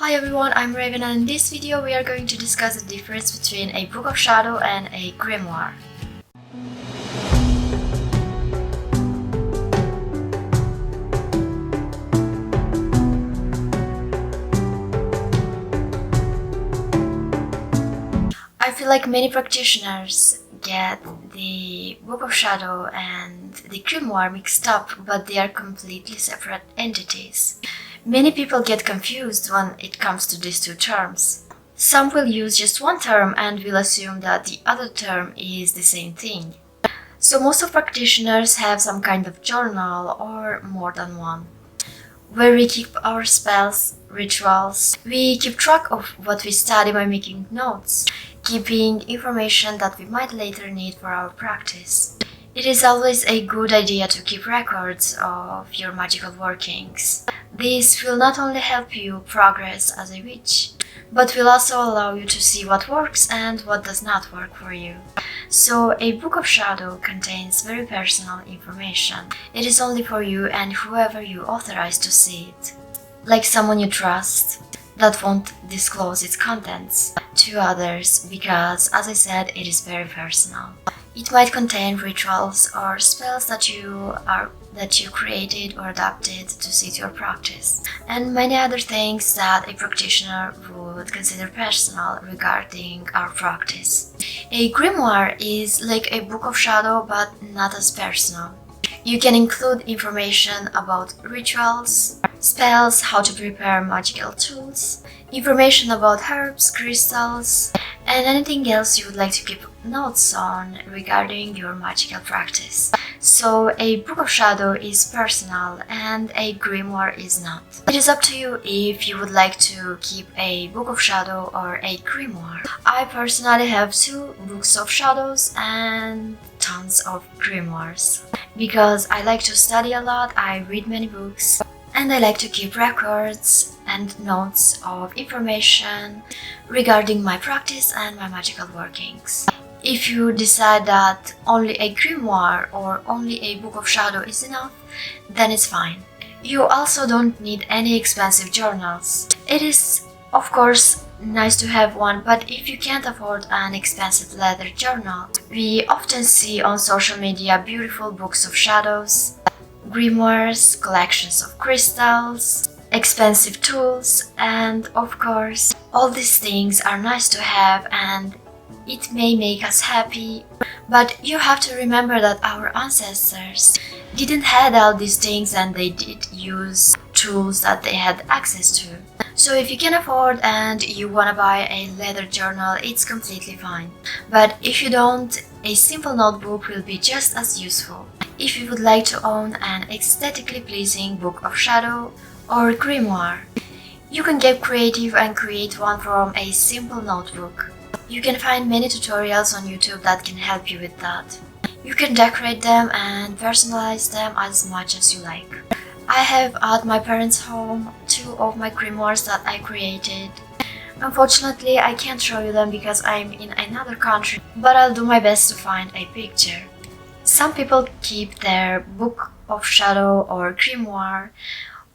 Hi everyone, I'm Raven, and in this video we are going to discuss the difference between a Book of Shadow and a Grimoire. I feel like many practitioners get the Book of Shadow and the Grimoire mixed up, but they are completely separate entities. Many people get confused when it comes to these two terms. Some will use just one term and will assume that the other term is the same thing. So most of practitioners have some kind of journal or more than one, where we keep our spells, rituals. We keep track of what we study by making notes, keeping information that we might later need for our practice. It is always a good idea to keep records of your magical workings. This will not only help you progress as a witch, but will also allow you to see what works and what does not work for you. So a Book of Shadow contains very personal information. It is only for you and whoever you authorize to see it. Like someone you trust that won't disclose its contents to others because, as I said, it is very personal. It might contain rituals or spells that you created or adapted to suit your practice, and many other things that a practitioner would consider personal regarding our practice. A grimoire is like a Book of Shadow but not as personal. You can include information about rituals, spells, how to prepare magical tools, information about herbs, crystals, and anything else you would like to keep notes on regarding your magical practice. So a Book of Shadow is personal and a grimoire is not. It is up to you if you would like to keep a Book of Shadow or a grimoire. I personally have 2 books of shadows and tons of grimoires. Because I like to study a lot, I read many books, and I like to keep records and notes of information regarding my practice and my magical workings. If you decide that only a grimoire or only a Book of Shadow is enough, then it's fine. You also don't need any expensive journals. It is, of course, nice to have one, but if you can't afford an expensive leather journal, we often see on social media beautiful books of shadows, grimoires, collections of crystals, expensive tools, and of course, all these things are nice to have and it may make us happy, but you have to remember that our ancestors didn't have all these things and they did use tools that they had access to. So if you can afford and you wanna buy a leather journal, it's completely fine. But if you don't, a simple notebook will be just as useful. If you would like to own an aesthetically pleasing Book of Shadow or grimoire, you can get creative and create one from a simple notebook. You can find many tutorials on YouTube that can help you with that. You can decorate them and personalize them as much as you like. I have at my parents' home 2 of my grimoires that I created. Unfortunately, I can't show you them because I'm in another country, but I'll do my best to find a picture. Some people keep their Book of Shadow or grimoire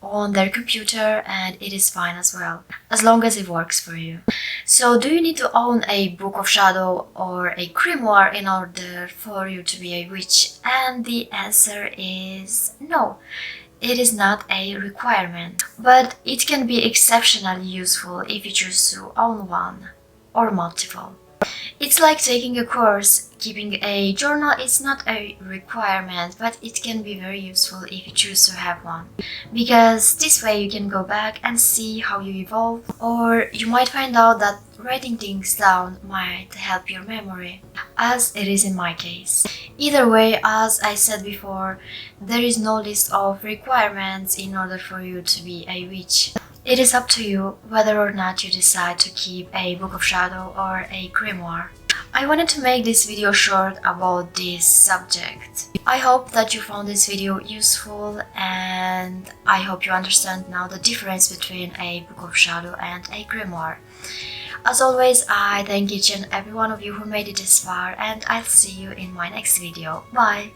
on their computer and it is fine as well, as long as it works for you. So do you need to own a Book of Shadow or a grimoire in order for you to be a witch? And the answer is no. It is not a requirement, but it can be exceptionally useful if you choose to own one or multiple. It's like taking a course. Keeping a journal is not a requirement, but it can be very useful if you choose to have one. Because this way you can go back and see how you evolve, or you might find out that writing things down might help your memory, as it is in my case. Either way, as I said before, there is no list of requirements in order for you to be a witch. It is up to you whether or not you decide to keep a Book of Shadow or a grimoire. I wanted to make this video short about this subject. I hope that you found this video useful and I hope you understand now the difference between a Book of Shadow and a grimoire. As always, I thank each and every one of you who made it this far and I'll see you in my next video. Bye!